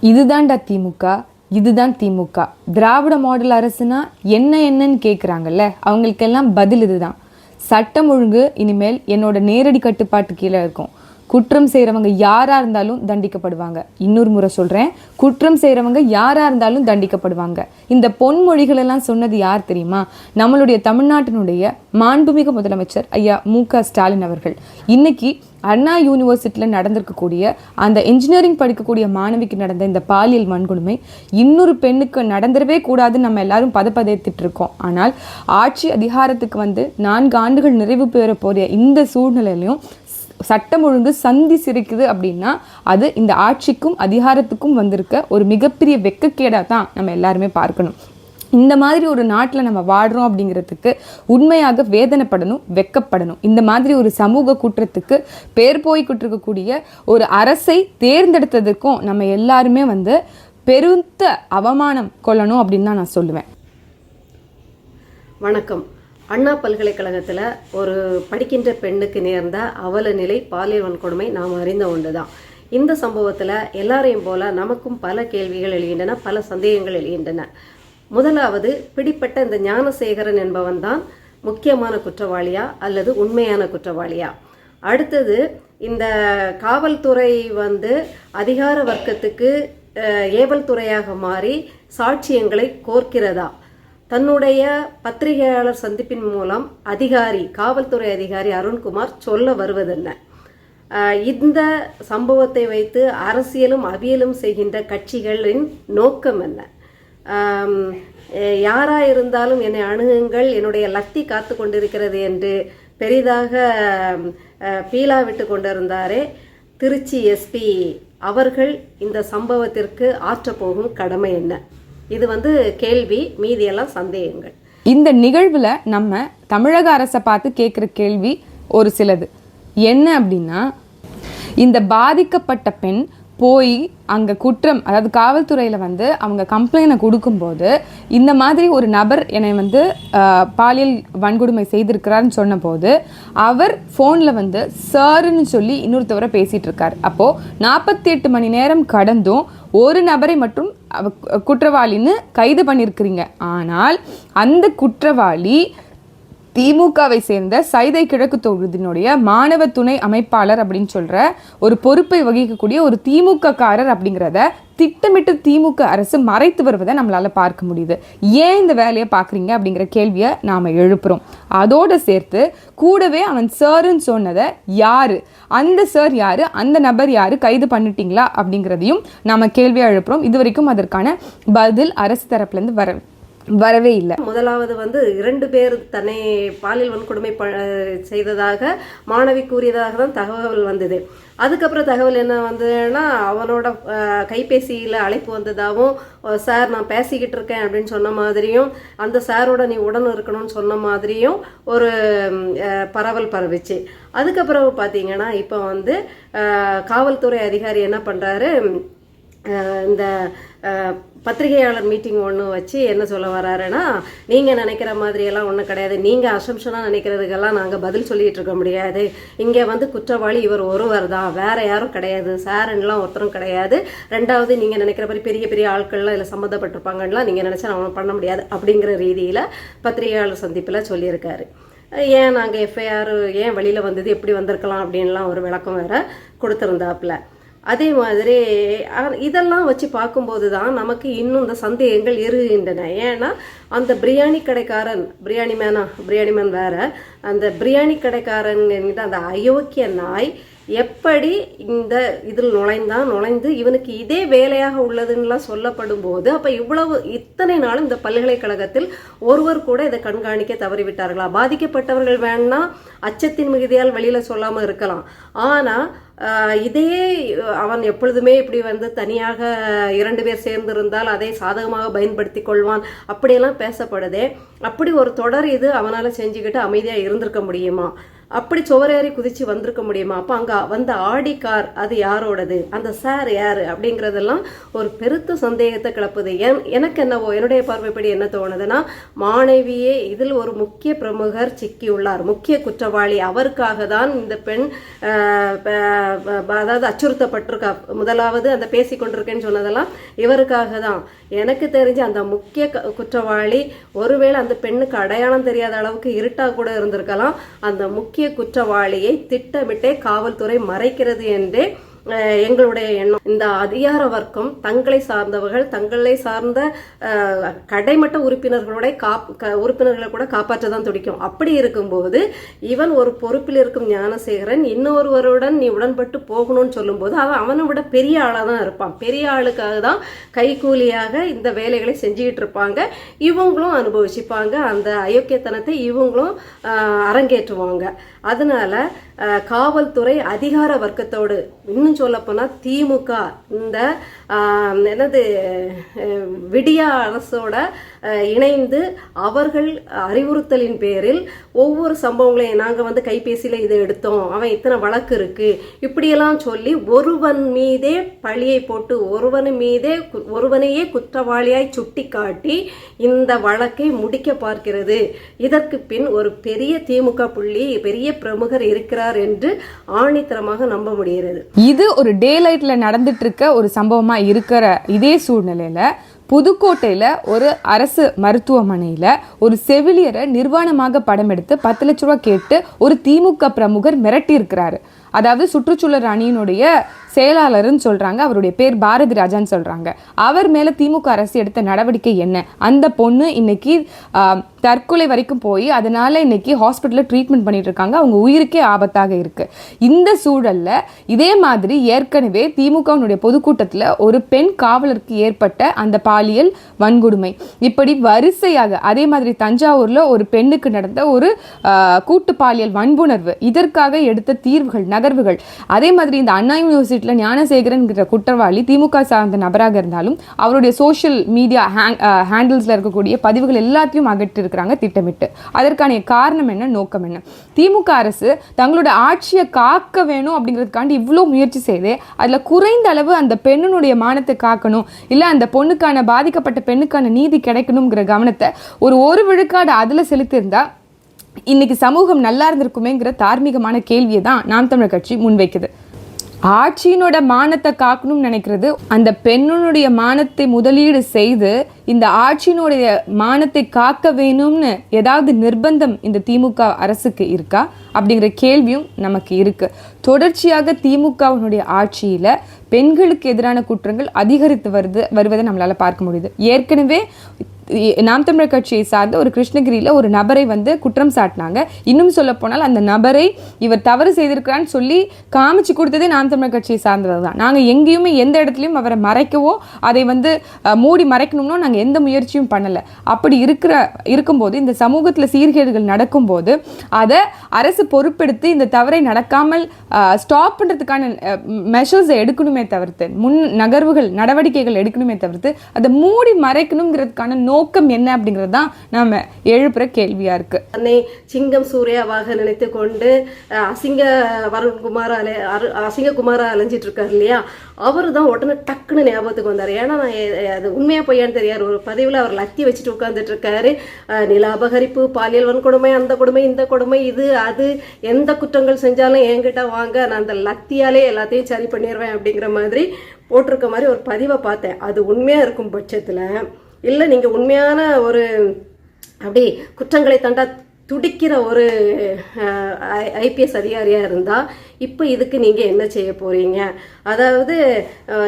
இதுதான்டா திமுக, இதுதான் திமுக. திராவிட மாடல் அரசுனா என்னன்னு கேட்குறாங்கல்ல, அவங்களுக்கெல்லாம் பதில் இதுதான். சட்டம் ஒழுங்கு இனிமேல் என்னோட நேரடி கட்டுப்பாட்டு கீழே இருக்கும். குற்றம் செய்கிறவங்க யாராக இருந்தாலும் தண்டிக்கப்படுவாங்க. இன்னொரு முறை சொல்கிறேன், குற்றம் செய்கிறவங்க யாராக இருந்தாலும் தண்டிக்கப்படுவாங்க. இந்த பொன்மொழிகளெல்லாம் சொன்னது யார் தெரியுமா? நம்மளுடைய தமிழ்நாட்டினுடைய மாண்புமிகு முதலமைச்சர் ஐயா மு.க. ஸ்டாலின் அவர்கள். இன்னைக்கு அண்ணா யூனிவர்சிட்டியில் நடந்திருக்கக்கூடிய அந்த இன்ஜினியரிங் படிக்கக்கூடிய மாணவிக்கு நடந்த இந்த பாலியல் வன்கொடுமை இன்னொரு பெண்ணுக்கு நடந்துடவே கூடாதுன்னு நம்ம எல்லாரும் பதப்பதைத்துட்டு இருக்கோம். ஆனால் ஆட்சி அதிகாரத்துக்கு வந்து 4 ஆண்டுகள் நிறைவு பெற போகிற இந்த சூழ்நிலையிலையும் சட்டம் ஒழுங்கு சந்தி சிரிக்குது அப்படின்னா அது இந்த ஆட்சிக்கும் அதிகாரத்துக்கும் வந்திருக்க ஒரு மிகப்பெரிய வெக்கக்கேடாக தான் நம்ம எல்லாருமே பார்க்கணும். இந்த மாதிரி ஒரு நாட்டில் நம்ம வாடுறோம் அப்படிங்கிறதுக்கு உண்மையாக வேதனைப்படணும், வெக்கப்படணும். இந்த மாதிரி ஒரு சமூக குற்றத்துக்கு பேர் போய்கிட்டு இருக்கக்கூடிய ஒரு அரசை தேர்ந்தெடுத்ததுக்கும் நம்ம எல்லாருமே வந்து பெருத்த அவமானம் கொள்ளணும் அப்படின்னு தான் நான் சொல்லுவேன். வணக்கம். அண்ணா பல்கலைக்கழகத்தில் ஒரு படிக்கின்ற பெண்ணுக்கு நேர்ந்த அவல நிலை பாலியல் வன்கொடுமை நாம் அறிந்த ஒன்று தான். இந்த சம்பவத்தில் எல்லாரையும் போல நமக்கும் பல கேள்விகள் எழுகின்றன, பல சந்தேகங்கள் எழுகின்றன. முதலாவது, பிடிப்பட்ட இந்த ஞானசேகரன் என்பவன் தான் முக்கியமான குற்றவாளியா அல்லது உண்மையான குற்றவாளியா? அடுத்தது, இந்த காவல்துறை வந்து அதிகார வர்க்கத்துக்கு ஏவல் துறையாக மாறி சாட்சியங்களை கோர்க்கிறதா? தன்னுடைய பத்திரிகையாளர் சந்திப்பின் மூலம் காவல்துறை அதிகாரி அருண்குமார் சொல்ல வருவதென்ன? இந்த சம்பவத்தை வைத்து அரசியலும் அவியலும் செய்கின்ற கட்சிகளின் நோக்கம் என்ன? யாரா இருந்தாலும் என்னை அணுகுங்கள், என்னுடைய லத்தி காத்து கொண்டிருக்கிறது என்று பெரிதாக பீலா விட்டு கொண்டிருந்தாரே திருச்சி எஸ்பி அவர்கள், இந்த சம்பவத்திற்கு ஆற்றப்போகும் கடமை என்ன? இது வந்து கேள்வி, மீதியெல்லாம் சந்தேகங்கள். இந்த நிகழ்வுல நம்ம தமிழக அரசை பார்த்து கேட்குற கேள்வி ஒரு சிலது என்ன அப்படின்னா, இந்த பாதிக்கப்பட்ட பெண் போய் அங்கே குற்றம், அதாவது காவல்துறையில் வந்து அவங்க கம்ப்ளைண்டை கொடுக்கும்போது இந்த மாதிரி ஒரு நபர் என்னை வந்து பாலியல் வன்கொடுமை செய்திருக்கிறாருன்னு சொன்னபோது அவர் ஃபோனில் வந்து சாருன்னு சொல்லி இன்னொருத்தவரை பேசிகிட்டு இருக்கார். அப்போது 48 மணி நேரம் கடந்தும் ஒரு நபரை மட்டும் குற்றவாளின்னு கைது பண்ணியிருக்கிறீங்க. ஆனால் அந்த குற்றவாளி திமுகவை சேர்ந்த சைதை கிழக்கு தொகுதியினுடைய மாணவ துணை அமைப்பாளர் அப்படின்னு சொல்ற ஒரு பொறுப்பை வகிக்கக்கூடிய ஒரு திமுக காரர் அப்படிங்கிறத திட்டமிட்டு திமுக அரசு மறைத்து வருவதை நம்மளால பார்க்க முடியுது. ஏன் இந்த வேலையை பார்க்குறீங்க அப்படிங்கிற கேள்வியை நாம எழுப்புறோம். அதோடு சேர்த்து கூடவே அவன் சாருன்னு சொன்னதை யாரு, அந்த சார் யாரு, அந்த நபர் யாரு, கைது பண்ணிட்டீங்களா அப்படிங்கிறதையும் நாம கேள்வியாக எழுப்புறோம். இது வரைக்கும் அதற்கான பதில் அரசு தரப்புலேருந்து வரவே இல்லை. முதலாவது வந்து 2 பேர் தன்னை பாலியல் வன்கொடுமை செய்ததாக மாணவி கூறியதாக தான் தகவல் வந்தது. அதுக்கப்புறம் தகவல் என்ன வந்ததுன்னா, அவனோட கைபேசியில் அழைப்பு வந்ததாகவும், சார் நான் பேசிக்கிட்டு இருக்கேன் அப்படின்னு சொன்ன மாதிரியும், அந்த சாரோட நீ உடன் இருக்கணும்னு சொன்ன மாதிரியும் ஒரு பரவல் பரவிச்சு. அதுக்கப்புறம் பார்த்தீங்கன்னா இப்போ வந்து காவல்துறை அதிகாரி என்ன பண்ணுறாரு, இந்த பத்திரிகையாளர் மீட்டிங் ஒன்று வச்சு என்ன சொல்ல வராருன்னா, நீங்கள் நினைக்கிற மாதிரியெல்லாம் ஒன்றும் கிடையாது, நீங்கள் அசம்ஷனாக நினைக்கிறதுக்கெல்லாம் நாங்கள் பதில் சொல்லிகிட்டு இருக்க முடியாது, இங்கே வந்து குற்றவாளி இவர் ஒருவர் தான், வேறு யாரும் கிடையாது, சாருன்னெலாம் ஒருத்தரும் கிடையாது, ரெண்டாவது நீங்கள் நினைக்கிற மாதிரி பெரிய பெரிய ஆட்கள்லாம் இதில் சம்மந்தப்பட்டிருப்பாங்கலாம் நீங்கள் நினச்சா நான் பண்ண முடியாது அப்படிங்கிற ரீதியில் பத்திரிகையாளர் சந்திப்பில் சொல்லியிருக்காரு. ஏன் நாங்கள் எஃப்ஐஆர் ஏன் வெளியில் வந்தது, எப்படி வந்திருக்கலாம் அப்படின்லாம் ஒரு விளக்கம் வேறு கொடுத்துருந்தாப்புல. அதே மாதிரி இதெல்லாம் வச்சு பார்க்கும்போது தான் நமக்கு இன்னும் இந்த சந்தேகங்கள் இருக்கின்றன. ஏன்னா அந்த பிரியாணி கடைக்காரன், பிரியாணி மேன் வேற, அந்த பிரியாணி கடைக்காரன் என்கிட்ட அந்த அயோக்கிய நாய் எப்படி இந்த இதில் நுழைந்து இவனுக்கு இதே வேலையாக உள்ளதுன்னெலாம் சொல்லப்படும் போது, அப்போ இத்தனை நாளும் இந்த பல்கலைக்கழகத்தில் ஒருவர் கூட இதை கண்காணிக்க தவறிவிட்டார்களா? பாதிக்கப்பட்டவர்கள் வேணா அச்சத்தின் மிகுதியால் வெளியில் சொல்லாமல் இருக்கலாம், ஆனால் இதே அவன் எப்பொழுதுமே இப்படி வந்து தனியாக 2 பேர் சேர்ந்திருந்தால் அதை சாதகமாக பயன்படுத்தி கொள்வான் அப்படியெல்லாம் பேசப்படுதே. அப்படி ஒரு தொடர் இது அவனால் செஞ்சுக்கிட்டு அமைதியாக இருந்திருக்க முடியுமா? அப்படி சுவரேறி குதிச்சு வந்திருக்க முடியுமா? அப்போ அங்கே வந்த ஆடி கார் அது யாரோடது, அந்த சார் யார் அப்படிங்கிறதெல்லாம் ஒரு பெருத்த சந்தேகத்தை கிளப்புது. எனக்கு என்னவோ என்னுடைய பார்வைப்படி என்ன தோணுதுன்னா, மாணவியே இதில் ஒரு முக்கிய பிரமுகர் சிக்கியுள்ளார், முக்கிய குற்றவாளி. அவருக்காக தான் இந்த பெண் அதாவது அச்சுறுத்தப்பட்டிருக்கா. முதலாவது அந்த பேசி கொண்டிருக்கேன்னு சொன்னதெல்லாம் இவருக்காக தான். எனக்கு தெரிஞ்ச அந்த முக்கிய குற்றவாளி ஒருவேளை அந்த பெண்ணுக்கு அடையாளம் தெரியாத அளவுக்கு இருட்டா கூட இருந்திருக்கலாம். அந்த முக்கிய குற்றவாளியை திட்டமிட்டே காவல்துறை மறைக்கிறது என்றே எங்களுடைய எண்ணம். இந்த அதிகார வர்க்கம் தங்களை சார்ந்தவர்கள், தங்களை சார்ந்த கடைமட்ட உறுப்பினர்களை கூட காப்பாற்ற தான் துடிக்கும். அப்படி இருக்கும்போது இவன் ஒரு பொறுப்பில் இருக்கும் ஞானசேகரன் இன்னொருவருடன் நீ உடன்பட்டு போகணும்னு சொல்லும்போது அவனை விட பெரிய ஆளாக தான் இருப்பான். பெரிய ஆளுக்காக தான் கைகூலியாக இந்த வேலைகளை செஞ்சுக்கிட்டு இருப்பாங்க. இவங்களும் அனுபவிச்சுப்பாங்க, அந்த அயோக்கியத்தனத்தை இவங்களும் அரங்கேற்றுவாங்க. அதனால காவல்துறை அதிகார வர்க்கத்தோடு, இன்னும் சொல்லப்போனால் திமுக இந்த விடியா அரசோட இணைந்து அவர்கள் அறிவுறுத்தலின் பேரில் ஒவ்வொரு சம்பவங்களையும் நாங்கள் கைபேசியில் இதை எடுத்தோம், அவன் இத்தனை வழக்கு இருக்கு இப்படியெல்லாம் சொல்லி ஒருவன் மீதே பழியை போட்டு ஒருவனையே குற்றவாளியாய் சுட்டி காட்டி இந்த வழக்கை முடிக்க பார்க்கிறது. இதற்கு பின் ஒரு பெரிய திமுக புள்ளி, பெரிய பிரமுகர் இருக்கிறார் என்று ஆணித்தரமாக நம்ப முடிகிறது. இது ஒரு டே லைட்ல நடந்துட்டு இருக்க ஒரு சம்பவமா இருக்கிற இதே சூழ்நிலையில புதுக்கோட்டையில ஒரு அரசு மருத்துவமனையில ஒரு செவிலியரை நிர்வாணமாக படம் எடுத்து 10 லட்ச ரூபாய் கேட்டு ஒரு திமுக பிரமுகர் மிரட்டி இருக்கிறாரு. அதாவது சுற்றுச்சூழல் அணியினுடைய செயலாளர்னு சொல்றாங்க, அவருடைய பேர் பாரதி ராஜான்னு சொல்றாங்க. அவர் மேல திமுக அரசு எடுத்த நடவடிக்கை என்ன? அந்த பொண்ணு இன்னைக்கு தற்கொலை வரைக்கும் போய் அதனால இன்னைக்கு ஹாஸ்பிட்டல்ல ட்ரீட்மெண்ட் பண்ணிட்டு இருக்காங்க. அவங்க உயிருக்கே ஆபத்தாக இருக்கு. இந்த சூழல்ல இதே மாதிரி ஏற்கனவே திமுகவினுடைய பொதுக்கூட்டத்தில் ஒரு பெண் காவலருக்கு ஏற்பட்ட அந்த பாலியல் வன்கொடுமை, இப்படி வரிசையாக அதே மாதிரி தஞ்சாவூர்ல ஒரு பெண்ணுக்கு நடந்த ஒரு கூட்டு பாலியல் வன்புணர்வு, இதற்காக எடுத்த தீர்வுகள், நகர்வுகள், அதே மாதிரி இந்த அண்ணா யூனிவர்சிட்டியில ஞானசேகரன் குற்றவாளி திமுக சார்ந்த நபராக இருந்தாலும் அவருடைய சோஷியல் மீடியா ஹேண்டில்ஸ்ல இருக்கக்கூடிய பதிவுகள் எல்லாத்தையும் அகற்றி இருக்கிறாங்க திட்டமிட்டு. அதற்கான காரணம் என்ன, நோக்கம் என்ன? திமுக அரசு தங்களோட ஆட்சியை காக்க வேணும் அப்படிங்கிறதுக்காண்டி இவ்வளோ முயற்சி செய்து அதுல குறைந்த அளவு அந்த பெண்ணுடைய மானத்தை காக்கணும், இல்ல அந்த பொண்ணுக்கான பாதிக்கப்பட்ட பெண்ணுக்கான நீதி கிடைக்கணுங்கிற கவனத்தை ஒரு விழுக்காடு அதுல செலுத்தியிருந்தா இன்னைக்கு சமூகம் நல்லா இருந்திருக்குமேங்கிற தார்மீகமான கேள்வியை தான் நாம் தமிழர் கட்சி முன்வைக்குது. ஆட்சியினோட மானத்தை காக்கணும்னு நினைக்கிறது, அந்த பெண்ணுடைய மானத்தை முதலீடு செய்து இந்த ஆட்சியினுடைய மானத்தை காக்க வேணும்னு ஏதாவது நிர்பந்தம் இந்த திமுக அரசுக்கு இருக்கா அப்படிங்கிற கேள்வியும் நமக்கு இருக்கு. தொடர்ச்சியாக திமுகவினுடைய ஆட்சியில பெண்களுக்கு எதிரான குற்றங்கள் அதிகரித்து வருவதை நம்மளால பார்க்க முடியுது. ஏற்கனவே நாம் தமிழர் கட்சியை சார்ந்த ஒரு கிருஷ்ணகிரியில ஒரு நபரை குற்றம் சாட்டினாங்க. இன்னும் சொல்ல போனால் அந்த நபரை இவர் தவறு செய்திருக்கிறான்னு சொல்லி காமிச்சு கொடுத்ததே நாம் தமிழர் கட்சியை சார்ந்தவர் தான். நாங்கள் எங்கேயுமே எந்த இடத்துலையும் அவரை மறைக்கவோ அதை மூடி மறைக்கணும்னோ நாங்கள் எந்த முயற்சியும் பண்ணலை. அப்படி இருக்கும்போது இந்த சமூகத்தில் சீர்கேடுகள் நடக்கும்போது அதை அரசு பொறுப்பெடுத்து இந்த தவறை நடக்காமல் ஸ்டாப் பண்ணுறதுக்கான மெஷர்ஸை எடுக்கணுமே தவிர்த்து, முன் நகர்வுகள் நடவடிக்கைகள் எடுக்கணுமே தவிர்த்து அதை மூடி மறைக்கணுங்கிறதுக்கான நோக்கம் என்ன அப்படிங்கிறது தான் நாம எழுப்புற கேள்வியா இருக்கு. அன்னை சிங்கம் சூர்யாவாக நினைத்து கொண்டு அசிங்ககுமாரா அலைஞ்சிட்டு இருக்காரு இல்லையா, அவரு தான் உடனே டக்குன்னு ஞாபகத்துக்கு வந்தார். ஏன்னா அது உண்மையா பொய்யான்னு தெரியாது, ஒரு பதிவில் அவர் லத்தி வச்சுட்டு உட்காந்துட்டு இருக்காரு. நில அபகரிப்பு, பாலியல் வன்கொடுமை, அந்த கொடுமை, இந்த கொடுமை, இது அது எந்த குற்றங்கள் செஞ்சாலும் என்கிட்ட வாங்க, நான் அந்த லத்தியாலே எல்லாத்தையும் சரி பண்ணிடுவேன் அப்படிங்கிற மாதிரி போட்டிருக்க மாதிரி ஒரு பதிவை பார்த்தேன். அது உண்மையா இருக்கும் பட்சத்தில், இல்லை நீங்கள் உண்மையான ஒரு அப்படி குற்றங்களை தண்டா துடிக்கிற ஒரு ஐபிஎஸ் அதிகாரியாக இருந்தால் இப்போ இதுக்கு நீங்கள் என்ன செய்ய போகிறீங்க? அதாவது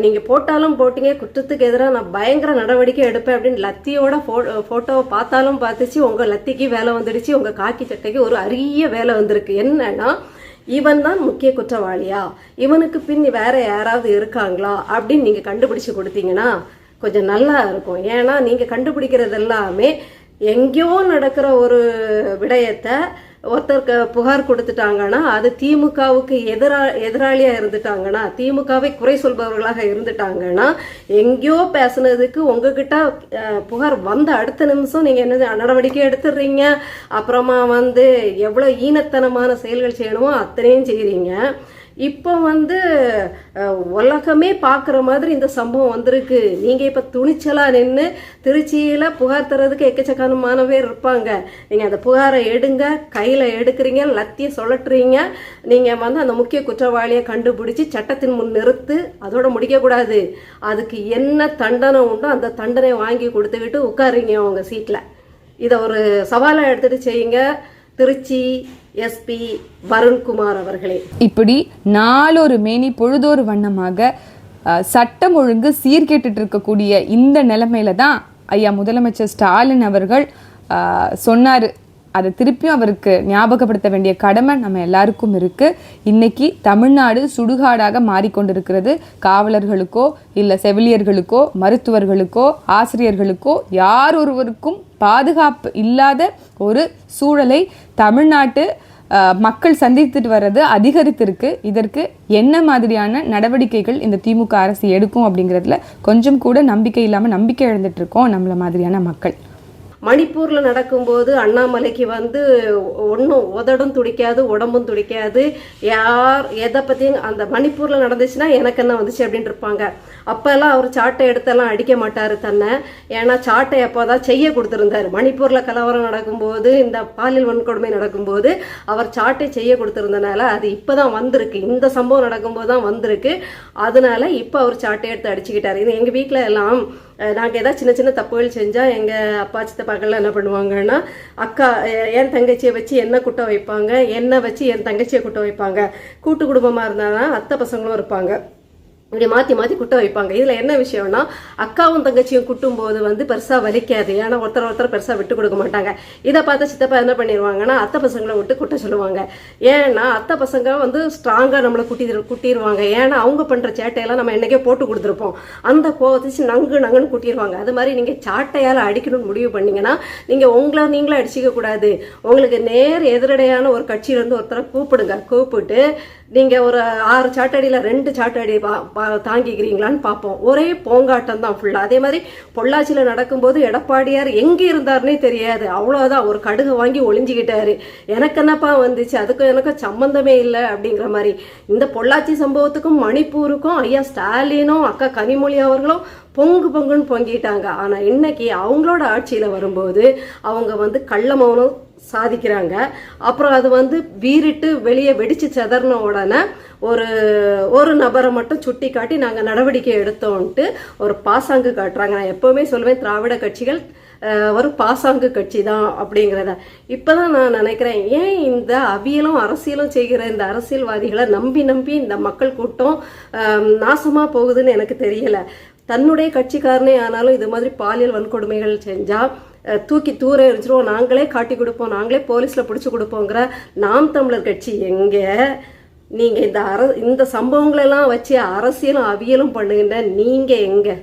நீங்கள் போட்டாலும் போட்டீங்க, குற்றத்துக்கு எதிராக நான் பயங்கர நடவடிக்கை எடுப்பேன் அப்படின்னு லத்தியோட ஃபோட்டோவை பார்த்தாலும் பார்த்துச்சு, உங்கள் லத்திக்கு வேலை வந்துடுச்சு, உங்கள் காக்கி சட்டைக்கு ஒரு அரிய வேலை வந்திருக்கு. என்னன்னா, இவன் தான் முக்கிய குற்றவாளியா, இவனுக்கு பின் வேற யாராவது இருக்காங்களா அப்படின்னு நீங்கள் கண்டுபிடிச்சு கொடுத்தீங்கன்னா கொஞ்சம் நல்லா இருக்கும். ஏன்னா நீங்கள் கண்டுபிடிக்கிறது எல்லாமே எங்கேயோ நடக்கிற ஒரு விடயத்தை ஒருத்தருக்கு புகார் கொடுத்துட்டாங்கன்னா அது திமுகவுக்கு எதிராளியா இருந்துட்டாங்கன்னா, திமுகவை குறை சொல்பவர்களாக இருந்துட்டாங்கன்னா, எங்கேயோ பேசுனதுக்கு உங்ககிட்ட புகார் வந்த அடுத்த நிமிஷம் நீங்க என்ன நடவடிக்கை எடுத்துடுறீங்க. அப்புறமா வந்து எவ்வளவு ஈனத்தனமான செயல்கள் செய்யணுமோ அத்தனையும் செய்றீங்க. இப்போ வந்து உலகமே பார்க்குற மாதிரி இந்த சம்பவம் வந்திருக்கு. நீங்கள் இப்போ துணிச்சலாக நின்று திருச்சியில் புகார் தர்றதுக்கு எக்கச்சக்கமான பேர் இருப்பாங்க. நீங்கள் அந்த புகாரை எடுங்க, கையில் எடுக்கிறீங்க, லத்திய சொல்லட்டுறீங்க. நீங்கள் வந்து அந்த முக்கிய குற்றவாளியை கண்டுபிடிச்சி சட்டத்தின் முன் நிறுத்து. அதோட முடிக்கக்கூடாது. அதுக்கு என்ன தண்டனை உண்டோ அந்த தண்டனை வாங்கி கொடுத்துக்கிட்டு உட்காருங்க அவங்க சீட்டில். இதை ஒரு சவாலாக எடுத்துகிட்டு செய்யுங்க திருச்சி எஸ்பி வருண்குமார் அவர்களே. இப்படி நாளொரு மேனி பொழுதொரு வண்ணமாக சட்டம் ஒழுங்கு சீர்கேட்டு இருக்கக்கூடிய இந்த நிலைமையில தான் ஐயா முதலமைச்சர் ஸ்டாலின் அவர்கள் சொன்னார். அதை திருப்பியும் அவருக்கு ஞாபகப்படுத்த வேண்டிய கடமை நம்ம எல்லாருக்கும் இருக்கு. இன்னைக்கு தமிழ்நாடு சுடுகாடாக மாறிக்கொண்டிருக்கிறது. காவலர்களுக்கோ இல்லை செவிலியர்களுக்கோ மருத்துவர்களுக்கோ ஆசிரியர்களுக்கோ யார் ஒருவருக்கும் பாதுகாப்பு இல்லாத ஒரு சூழலை தமிழ்நாட்டு மக்கள் சந்தித்துட்டு வர்றது அதிகரித்திருக்கு. இதற்கு என்ன மாதிரியான நடவடிக்கைகள் இந்த திமுக அரசு எடுக்கும் அப்படிங்கிறதுல கொஞ்சம் கூட நம்பிக்கை இல்லாமல் நம்பிக்கை இழந்துட்டு இருக்கோம் நம்மள மாதிரியான மக்கள். மணிப்பூரில் நடக்கும்போது அண்ணாமலைக்கு வந்து ஒன்றும் உதடும் துடிக்காது, உடம்பும் துடிக்காது. யார் எதை பற்றியும் அந்த மணிப்பூரில் நடந்துச்சுன்னா எனக்கு என்ன வந்துச்சு அப்படின்ட்டு இருப்பாங்க. அப்போல்லாம் அவர் சாட்டை எடுத்தெல்லாம் அடிக்க மாட்டார் தன்னை. ஏன்னா சாட்டை அப்போ தான் செய்ய கொடுத்துருந்தார். மணிப்பூரில் கலவரம் நடக்கும்போது, இந்த பாலியல் வன்கொடுமை நடக்கும்போது அவர் சாட்டை செய்ய கொடுத்துருந்தனால அது இப்போ தான் வந்திருக்கு. இந்த சம்பவம் நடக்கும்போது தான் வந்திருக்கு. அதனால இப்போ அவர் சாட்டை எடுத்து அடிச்சுக்கிட்டார். இது எங்கள் வீட்டில் எல்லாம் நாங்கள் ஏதாவது சின்ன சின்ன தப்புகள் செஞ்சால் எங்கள் அப்பா சித்தப்பாக்கள்லாம் என்ன பண்ணுவாங்கன்னா, அக்கா என் தங்கச்சியை வச்சு என்ன குட்ட வைப்பாங்க, என்னை வச்சு என் தங்கச்சியை குட்ட வைப்பாங்க. கூட்டு குடும்பமாக இருந்தாங்கன்னா அத்தை பசங்களும் இருப்பாங்க. இப்படி மாற்றி மாற்றி குட்ட வைப்பாங்க. இதில் என்ன விஷயம்னா, அக்காவும் தங்கச்சியும் குட்டும் போது வந்து பெருசாக வலிக்காது. ஏன்னா ஒருத்தர் பெருசாக விட்டு கொடுக்க மாட்டாங்க. இதை பார்த்து சித்தப்பா என்ன பண்ணிடுவாங்கன்னா அத்தை பசங்களை விட்டு குட்ட சொல்லுவாங்க. ஏன்னா அத்தை பசங்க வந்து ஸ்ட்ராங்காக நம்மளை குட்டிடுவாங்க. ஏன்னா அவங்க பண்ணுற சேட்டையெல்லாம் நம்ம என்னைக்கே போட்டு கொடுத்துருப்போம். அந்த கோவத்திச்சு நங்குன்னு குட்டிடுவாங்க. அது மாதிரி நீங்கள் சாட்டையால் அடிக்கணும்னு முடிவு பண்ணிங்கன்னா நீங்கள் உங்களை நீங்களே அடிச்சிக்க கூடாது. உங்களுக்கு நேர் எதிரடையான ஒரு கட்சியிலேருந்து ஒருத்தரை கூப்பிட்டு நீங்கள் ஒரு 6 சாட்டடியில் 2 சாட்டடி தாங்கிக்கிறீங்களான்னு பார்ப்போம். ஒரே போங்காட்டம் தான் ஃபுல்லாக. அதே மாதிரி பொள்ளாச்சியில் நடக்கும்போது எடப்பாடியார் எங்கே இருந்தாருன்னே தெரியாது. அவ்வளோதான், ஒரு கடுகு வாங்கி ஒளிஞ்சிக்கிட்டாரு. எனக்கு என்னப்பா வந்துச்சு, அதுக்கும் எனக்கும் சம்மந்தமே இல்லை அப்படிங்கிற மாதிரி. இந்த பொள்ளாச்சி சம்பவத்துக்கும் மணிப்பூருக்கும் ஐயா ஸ்டாலினும் அக்கா கனிமொழி அவர்களும் பொங்குன்னு பொங்கிட்டாங்க. ஆனால் இன்னைக்கு அவங்களோட ஆட்சியில் வரும்போது அவங்க வந்து கள்ள மௌனம் சாதிக்கிறாங்க. அப்புறம் அது வந்து வீறிட்டு வெளியே வெடிச்சு செதறின உடனே ஒரு நபரை மட்டும் சுட்டி காட்டி நாங்கள் நடவடிக்கை எடுத்தோன்ட்டு ஒரு பாசாங்கு காட்டுறாங்க. நான் எப்போவுமே சொல்லுவேன், திராவிட கட்சிகள் ஒரு பாசாங்கு கட்சி தான் அப்படிங்கிறத. இப்போதான் நான் நினைக்கிறேன், ஏன் இந்த அவியலும் அரசியலும் செய்கிற இந்த அரசியல்வாதிகளை நம்பி இந்த மக்கள் கூட்டம் நாசமாக போகுதுன்னு எனக்கு தெரியல. தன்னுடைய கட்சிக்காரனே ஆனாலும் இது மாதிரி பாலியல் வன்கொடுமைகள் செஞ்சால் தூக்கி தூர எரிஞ்சிருவோம், நாங்களே காட்டி கொடுப்போம், நாங்களே போலீஸில் பிடிச்சி கொடுப்போங்கிற நாம் தமிழர் கட்சி எங்கே? நீங்கள் இந்த சம்பவங்களெல்லாம் வச்சு அரசியலும் அவியலும் பண்ணுகின்ற நீங்கள் எங்கே?